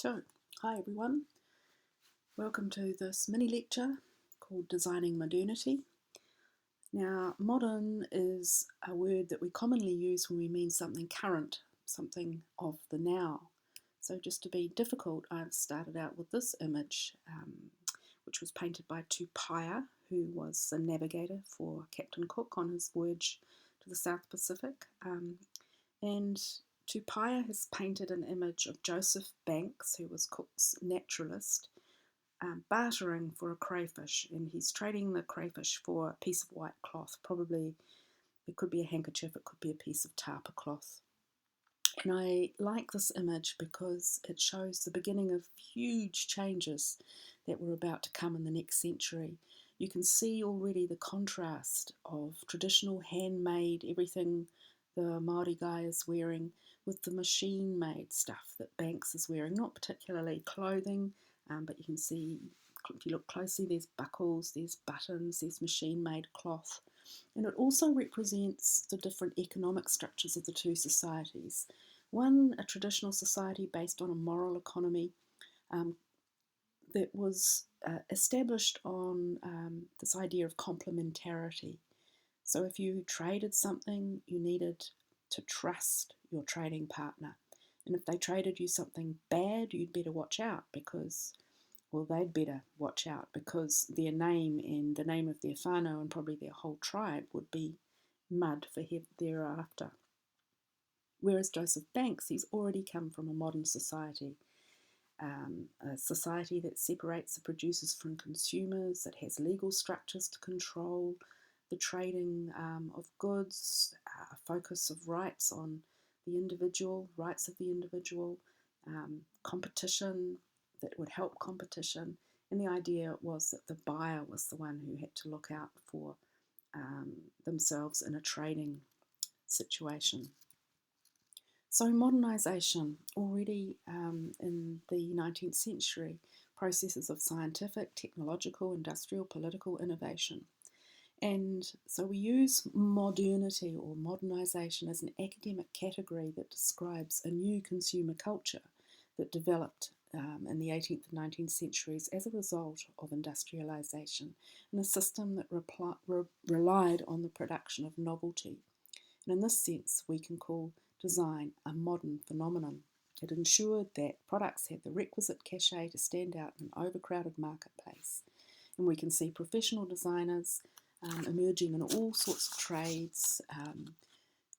So, hi everyone, welcome to this mini lecture called Designing Modernity. Now, modern is a word that we commonly use when we mean something current, something of the now. So just to be difficult, I've started out with this image, which was painted by Tupaia, who was a navigator for Captain Cook on his voyage to the South Pacific. And Tupaia has painted an image of Joseph Banks, who was Cook's naturalist, bartering for a crayfish, and he's trading the crayfish for a piece of white cloth. Probably it could be a handkerchief, it could be a piece of tarpa cloth. And I like this image because it shows the beginning of huge changes that were about to come in the next century. You can see already the contrast of traditional handmade, everything the Māori guy is wearing, with the machine-made stuff that Banks is wearing. Not particularly clothing, but you can see, if you look closely, there's buckles, there's buttons, there's machine-made cloth. And it also represents the different economic structures of the two societies. One, a traditional society based on a moral economy that was established on this idea of complementarity. So if you traded something, you needed to trust your trading partner. And if they traded you something bad, you'd better watch out because, well, they'd better watch out because their name and the name of their whānau and probably their whole tribe would be mud for thereafter. Whereas Joseph Banks, he's already come from a modern society, a society that separates the producers from consumers, that has legal structures to control the trading of goods, a focus of rights on the individual, rights of the individual, competition that would help competition, and the idea was that the buyer was the one who had to look out for themselves in a trading situation. So modernisation, already in the 19th century, processes of scientific, technological, industrial, political innovation. And so we use modernity or modernisation as an academic category that describes a new consumer culture that developed in the 18th and 19th centuries as a result of industrialisation, in a system that relied on the production of novelty. And in this sense, we can call design a modern phenomenon. It ensured that products had the requisite cachet to stand out in an overcrowded marketplace. And we can see professional designers emerging in all sorts of trades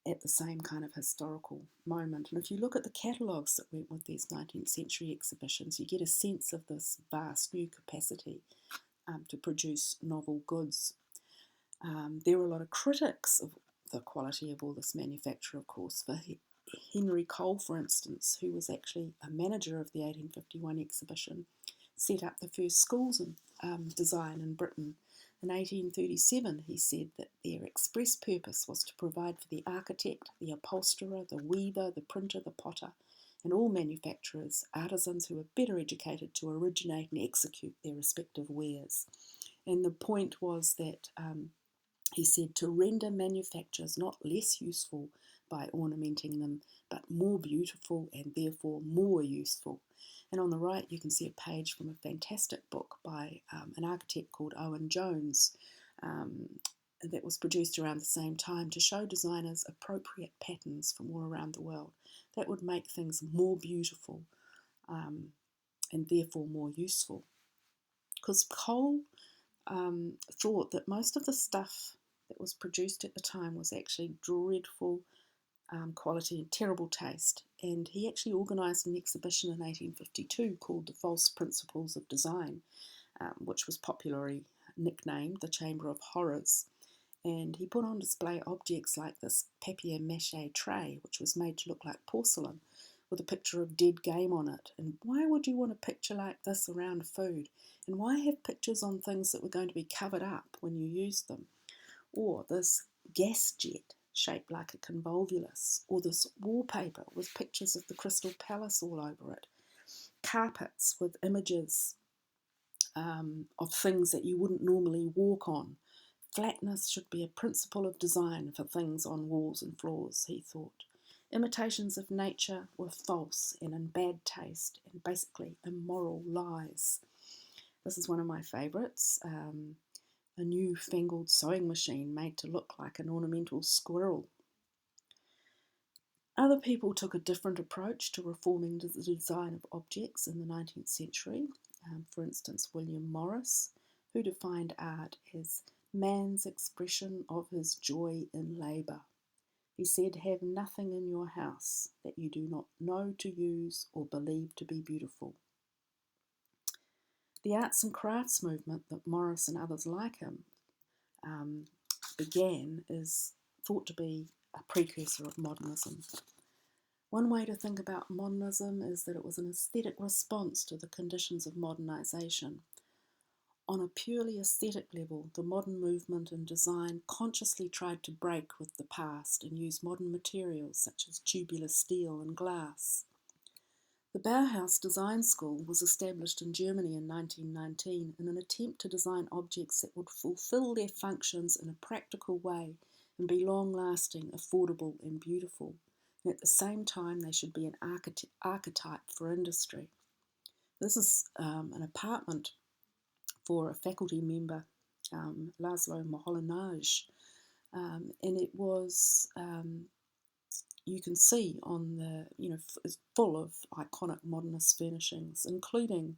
at the same kind of historical moment. And if you look at the catalogues that went with these 19th century exhibitions, you get a sense of this vast new capacity to produce novel goods. There were a lot of critics of the quality of all this manufacture, of course. For Henry Cole, for instance, who was actually a manager of the 1851 exhibition, set up the first schools of design in Britain. In 1837, he said that their express purpose was to provide for the architect, the upholsterer, the weaver, the printer, the potter, and all manufacturers, artisans who were better educated to originate and execute their respective wares. And the point was that, he said, to render manufactures not less useful by ornamenting them, but more beautiful and therefore more useful. And on the right, you can see a page from a fantastic book by an architect called Owen Jones that was produced around the same time to show designers appropriate patterns from all around the world that would make things more beautiful and therefore more useful. Because Cole thought that most of the stuff that was produced at the time was actually dreadful quality and terrible taste, and he actually organised an exhibition in 1852 called The False Principles of Design, which was popularly nicknamed the Chamber of Horrors. And he put on display objects like this papier-mâché tray, which was made to look like porcelain, with a picture of dead game on it. And why would you want a picture like this around food? And why have pictures on things that were going to be covered up when you used them? Or this gas jet shaped like a convolvulus, or this wallpaper with pictures of the Crystal Palace all over it, carpets with images of things that you wouldn't normally walk on. Flatness should be a principle of design for things on walls and floors, he thought. Imitations of nature were false and in bad taste and basically immoral lies. This is one of my favourites. A newfangled sewing machine made to look like an ornamental squirrel. Other people took a different approach to reforming the design of objects in the 19th century. For instance, William Morris, who defined art as man's expression of his joy in labour. He said, "Have nothing in your house that you do not know to use or believe to be beautiful." The arts and crafts movement that Morris and others like him began is thought to be a precursor of modernism. One way to think about modernism is that it was an aesthetic response to the conditions of modernisation. On a purely aesthetic level, the modern movement in design consciously tried to break with the past and use modern materials such as tubular steel and glass. The Bauhaus Design School was established in Germany in 1919 in an attempt to design objects that would fulfill their functions in a practical way and be long-lasting, affordable and beautiful. And at the same time, they should be an archetype for industry. This is an apartment for a faculty member, Laszlo Moholy-Nagy, and it was, you can see on the, it's full of iconic modernist furnishings, including,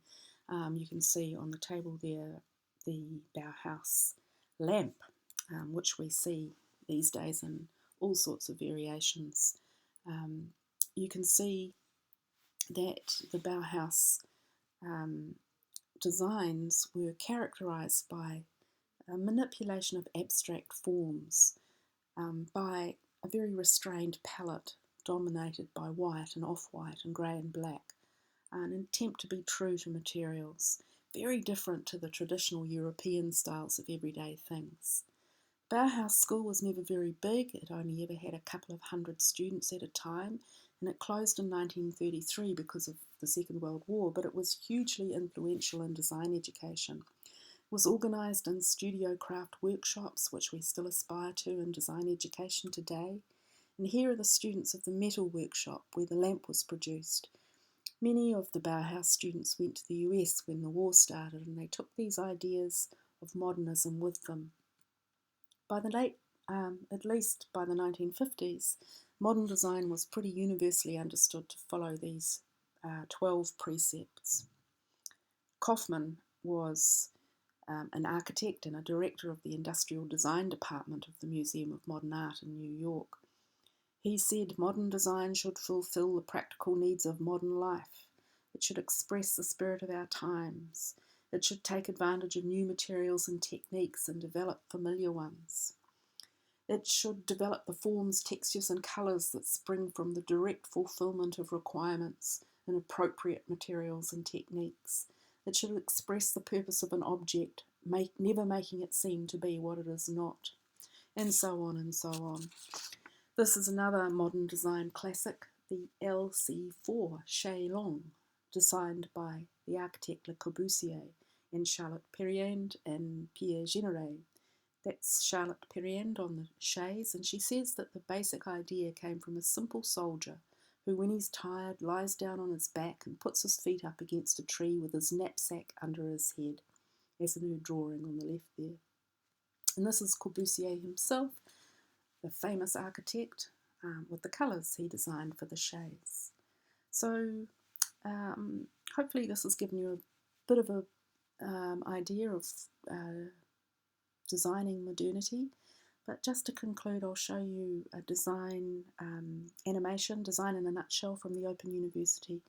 you can see on the table there, the Bauhaus lamp, which we see these days in all sorts of variations. You can see that the Bauhaus designs were characterized by a manipulation of abstract forms, by a very restrained palette dominated by white and off-white and grey and black, an attempt to be true to materials, very different to the traditional European styles of everyday things. Bauhaus School was never very big. It only ever had a couple of hundred students at a time, and it closed in 1933 because of the Second World War, but it was hugely influential in design education. It was organised in studio craft workshops, which we still aspire to in design education today. And here are the students of the metal workshop where the lamp was produced. Many of the Bauhaus students went to the US when the war started, and they took these ideas of modernism with them. By the at least by the 1950s, modern design was pretty universally understood to follow these 12 precepts. Kaufman was an architect and a director of the Industrial Design Department of the Museum of Modern Art in New York. He said modern design should fulfill the practical needs of modern life. It should express the spirit of our times. It should take advantage of new materials and techniques and develop familiar ones. It should develop the forms, textures and colours that spring from the direct fulfilment of requirements in appropriate materials and techniques. It should express the purpose of an object, never making it seem to be what it is not, and so on and so on. This is another modern design classic, the LC4 Shay-Long, designed by the architect Le Corbusier and Charlotte Perriand and Pierre Généré. That's Charlotte Perriand on the Shays, and she says that the basic idea came from a simple soldier who, when he's tired, lies down on his back and puts his feet up against a tree with his knapsack under his head, as in her drawing on the left there. And this is Corbusier himself, the famous architect, with the colours he designed for the Shays. So hopefully this has given you a bit of an idea of designing modernity. But just to conclude, I'll show you a design animation, design in a nutshell from the Open University.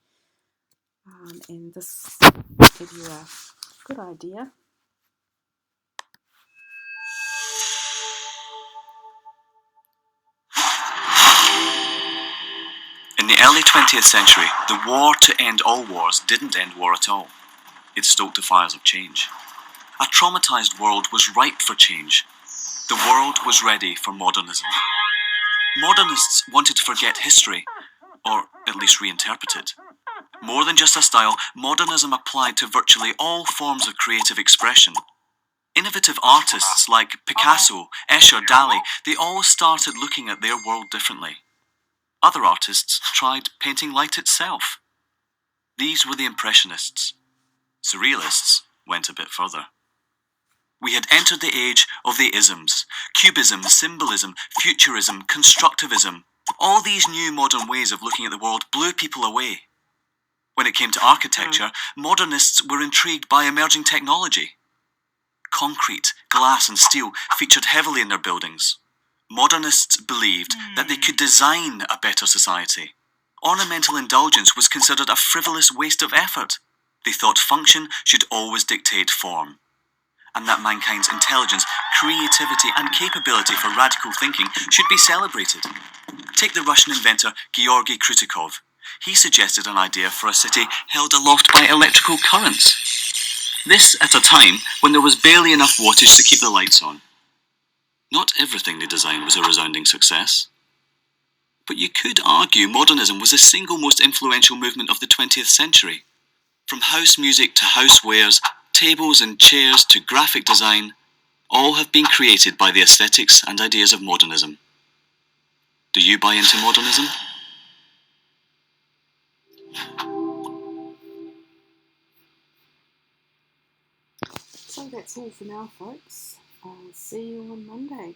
And this will give you a good idea. In the early 20th century, the war to end all wars didn't end war at all. It stoked the fires of change. A traumatized world was ripe for change. The world was ready for modernism. Modernists wanted to forget history, or at least reinterpret it. More than just a style, modernism applied to virtually all forms of creative expression. Innovative artists like Picasso, Escher, Dali, they all started looking at their world differently. Other artists tried painting light itself. These were the Impressionists. Surrealists went a bit further. We had entered the age of the isms: cubism, symbolism, futurism, constructivism. All these new modern ways of looking at the world blew people away. When it came to architecture, modernists were intrigued by emerging technology. Concrete, glass, and steel featured heavily in their buildings. Modernists believed that they could design a better society. Ornamental indulgence was considered a frivolous waste of effort. They thought function should always dictate form, and that mankind's intelligence, creativity, and capability for radical thinking should be celebrated. Take the Russian inventor Georgy Krutikov. He suggested an idea for a city held aloft by electrical currents. This at a time when there was barely enough wattage to keep the lights on. Not everything they designed was a resounding success. But you could argue modernism was the single most influential movement of the 20th century. From house music to housewares, tables and chairs to graphic design, all have been created by the aesthetics and ideas of modernism. Do you buy into modernism? So that's all for now, folks. I'll see you on Monday.